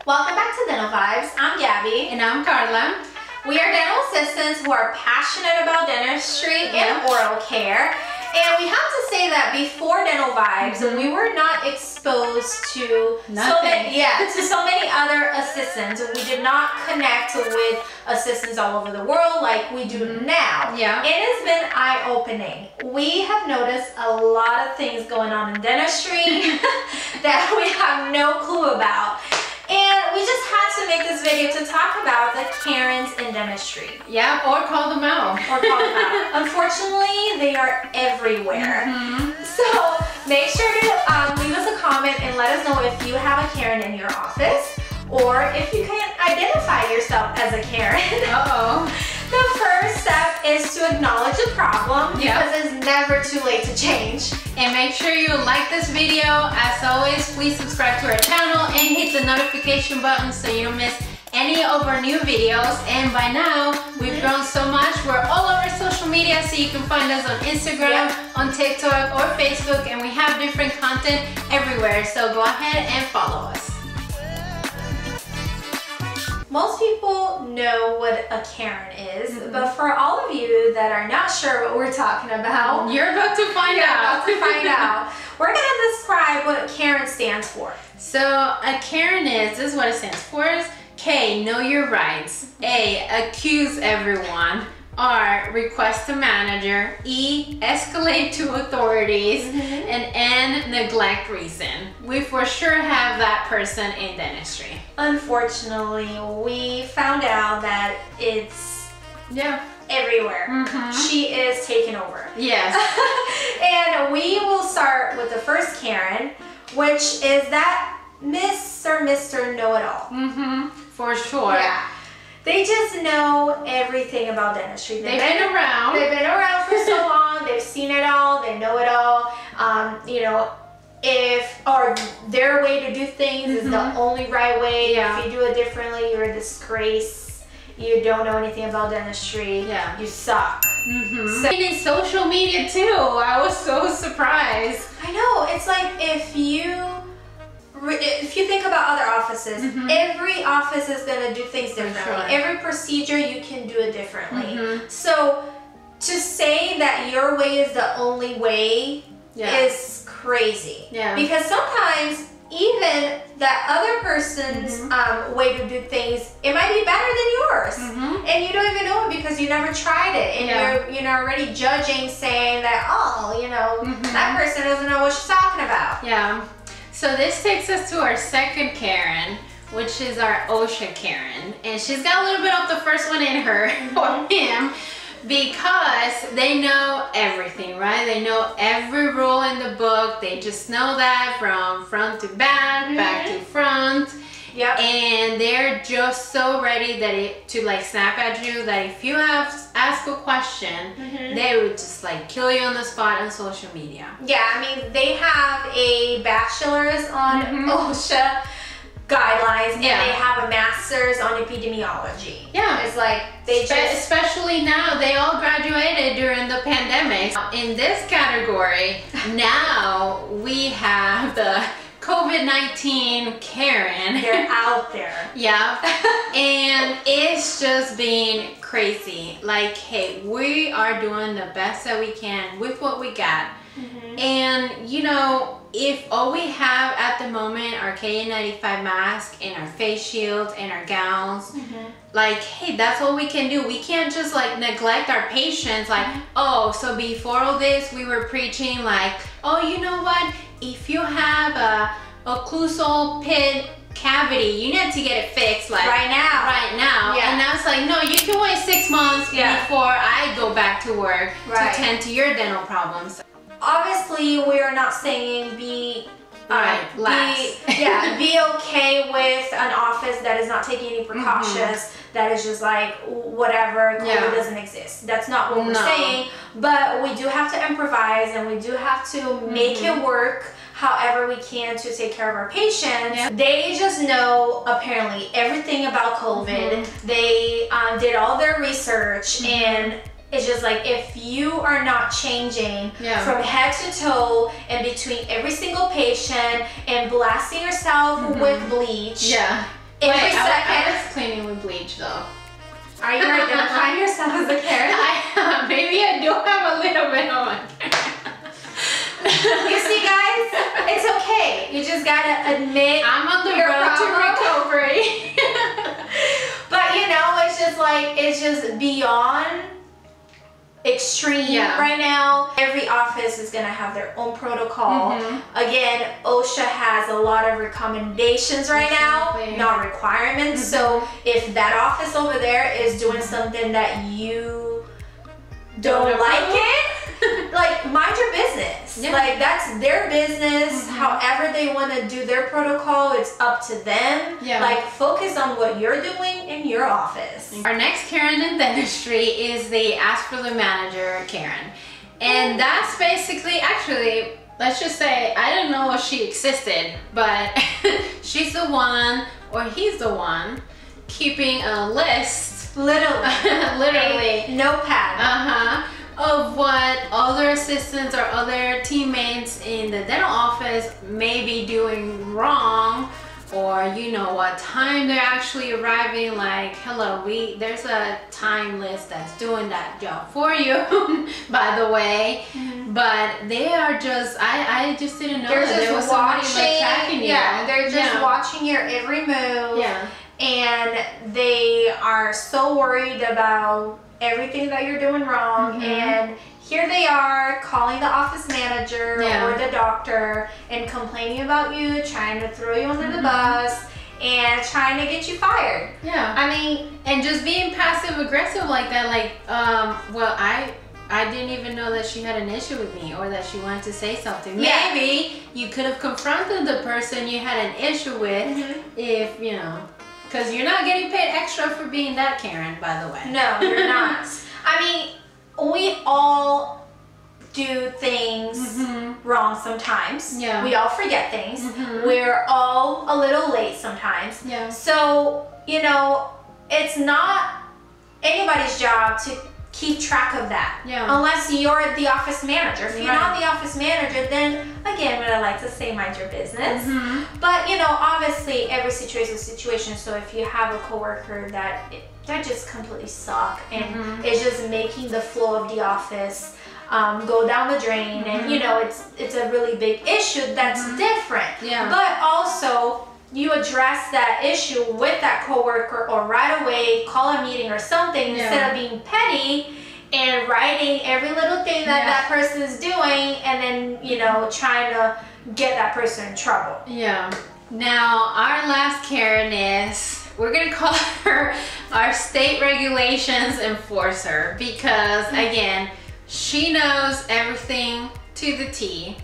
Welcome back to Dental Vibes. I'm Gabby. And I'm Carla. We are dental assistants who are passionate about dentistry and oral care. And we have to say that before Dental Vibes, we were not exposed to so many other assistants. We did not connect with assistants all over the world like we do now. Yeah. It has been eye-opening. We have noticed a lot of things going on in dentistry that we have no clue about. And we just had to make this video to talk about the Karens in dentistry. Yeah, or call them out. Unfortunately, they are everywhere. So make sure to leave us a comment and let us know if you have a Karen in your office or if you can identify yourself as a Karen. The first step is to acknowledge the problem because it's never too late to change. And make sure you like this video. As always, please subscribe to our channel and hit the notification button so you don't miss any of our new videos. And by now, we've grown so much. We're all over social media, so you can find us on Instagram, on TikTok, or Facebook, and we have different content everywhere. So go ahead and follow us. Most people know what a Karen is, but for all of you that are not sure what we're talking about, you're about to find out. We're going to describe what Karen stands for. So a Karen this is what it stands for. K, know your rights. A, accuse everyone. R, request a manager. E, escalate to authorities. And N, neglect reason. We for sure have that person in dentistry. Unfortunately, we found out that it's everywhere. She is taking over. Yes. And we will start with the first Karen, which is that Miss or Mr. Know-It-All. For sure. Yeah. They just know everything about dentistry. They've been around. They've been around for so long. They've seen it all. They know it all. You know, or their way to do things is the only right way. If you do it differently, you're a disgrace. You don't know anything about dentistry. You suck. So, and in social media too. I was so surprised. I know. It's like if you think about other offices, every office is going to do things differently. Every procedure, you can do it differently. So to say that your way is the only way is crazy. Because sometimes even that other person's way to do things, it might be better than yours. And you don't even know it because you never tried it. And you're already judging, saying that, oh, you know, that person doesn't know what she's talking about. So this takes us to our second Karen, which is our OSHA Karen. And she's got a little bit of the first one in her, or him, because they know everything, right? They know every rule in the book. They just know that from front to back, back to front. And they're just so ready to like snap at you that if you ask a question, they would just like kill you on the spot on social media. I mean, they have a bachelor's on OSHA guidelines and they have a master's on epidemiology. It's like they especially now, they all graduated during the pandemic. In this category, now we have the COVID-19 Karen. They're out there. And it's just been crazy. Like, hey, we are doing the best that we can with what we got. And you know, if all we have at the moment are KN95 masks and our face shields and our gowns, like, hey, that's all we can do. We can't just like neglect our patients. Like, oh, so before all this, we were preaching like, oh, you know what? If you have a occlusal pit cavity, you need to get it fixed like right now. And now it's like, no, you can wait 6 months before I go back to work to tend to your dental problems. Obviously, we are not saying be be okay with an office that is not taking any precautions, that is just like whatever, COVID doesn't exist. That's not what we're saying, but we do have to improvise and we do have to make it work however we can to take care of our patients. They just know apparently everything about COVID. They did all their research and it's just like if you are not changing from head to toe and between every single patient and blasting yourself with bleach. Every second. I was cleaning with bleach though. Are you identifying yourself as a Karen? Maybe I do have a little bit of one. You see, guys, it's okay. You just gotta admit I'm on the road to recovery. But you know, it's just like, it's just beyond extreme right now. Every office is gonna have their own protocol. Again, OSHA has a lot of recommendations right now, not requirements. So if that office over there is doing something that you don't like it, like, mind your business. Like, that's their business. However they want to do their protocol, it's up to them. Like, focus on what you're doing in your office. Our next Karen in dentistry is the ask for the manager Karen. And that's basically, actually, let's just say, I didn't know she existed, but she's the one, or he's the one, keeping a list, literally, notepad, of what other assistants or other teammates in the dental office may be doing wrong, or you know what time they're actually arriving. Like, hello, there's a time list that's doing that job for you, by the way. But they are just, I just didn't know they're that there was somebody like tracking you. They're just watching your every move. And they are so worried about everything that you're doing wrong. And here they are calling the office manager or the doctor and complaining about you, trying to throw you under the bus and trying to get you fired. I mean, and just being passive aggressive like that, like, well, I didn't even know that she had an issue with me or that she wanted to say something. Maybe you could have confronted the person you had an issue with if, you know, because you're not getting paid extra for being that Karen, by the way. No, you're not. I mean, we all do things wrong sometimes. We all forget things. We're all a little late sometimes. So, you know, it's not anybody's job to keep track of that unless you're the office manager. If you're not the office manager, then again, what I like to say, mind your business. But you know, obviously every situation is a situation. So if you have a coworker that just completely suck and is just making the flow of the office go down the drain, and you know, it's a really big issue, that's different. But also, you address that issue with that coworker, or right away call a meeting or something, instead of being petty and writing every little thing that that person is doing, and then, you know, trying to get that person in trouble. Now, our last Karen is, we're gonna call her our state regulations enforcer, because again, she knows everything to the T.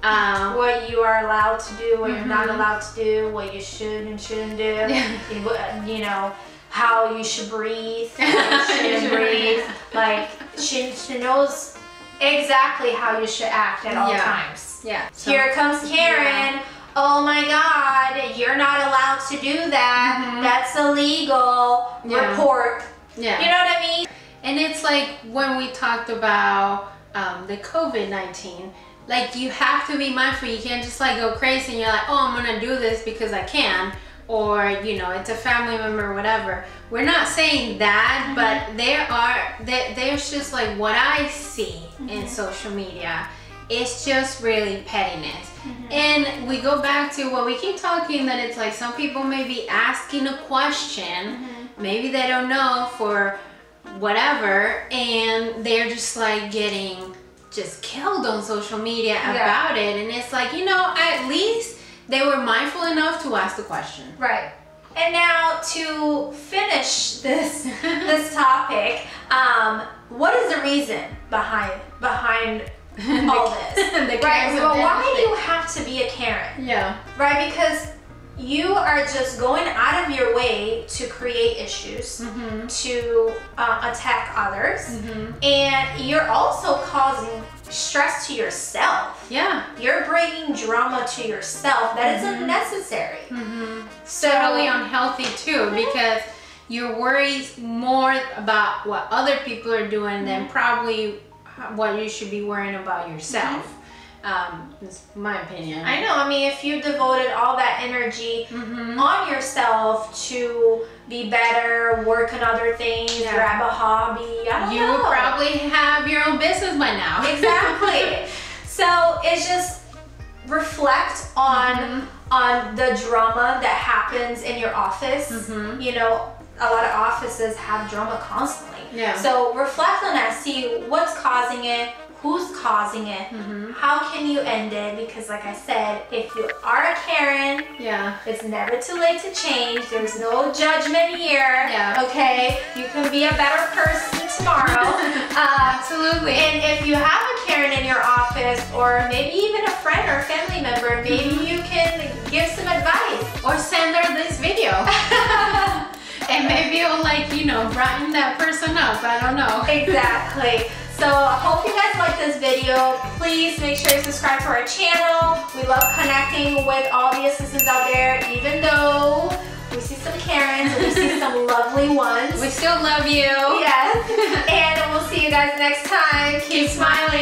What you are allowed to do, what you're not allowed to do, what you should and shouldn't do, you know, how you should breathe, how you shouldn't breathe. Like, she knows exactly how you should act at all times. So, here comes Karen. Oh my God, you're not allowed to do that. That's illegal. Report. You know what I mean? And it's like when we talked about the COVID-19, like, you have to be mindful. You can't just like go crazy and you're like, oh, I'm gonna do this because I can, or you know, it's a family member or whatever. We're not saying that, but there's just like what I see in social media. It's just really pettiness. And we go back to what we keep talking, that it's like some people may be asking a question, maybe they don't know for whatever, and they're just like getting just killed on social media about it. And it's like, you know, at least they were mindful enough to ask the question. Right. And now to finish this topic, what is the reason behind all this? Right? Well, why do you have to be a Karen? Right? Because you are just going out of your way to create issues, to attack others, and you're also causing stress to yourself. You're bringing drama to yourself that is unnecessary. So totally unhealthy too, because you're worried more about what other people are doing than probably what you should be worrying about yourself. That's my opinion. I know. I mean, if you devoted all that energy on yourself to be better, work on other things, grab a hobby, I don't know. You would probably have your own business by now. Exactly. So it's just reflect on the drama that happens in your office. You know, a lot of offices have drama constantly. So reflect on that. See what's causing it. Who's causing it? How can you end it? Because like I said, if you are a Karen, it's never too late to change. There's no judgment here. Okay? You can be a better person tomorrow. Absolutely. And if you have a Karen in your office, or maybe even a friend or family member, maybe you can give some advice. Or send her this video. And maybe it'll, like, you know, brighten that person up. I don't know. Exactly. So I hope you guys like this video. Please make sure you subscribe to our channel. We love connecting with all the assistants out there, even though we see some Karens, we see some lovely ones. We still love you. Yes. And we'll see you guys next time. Keep smiling.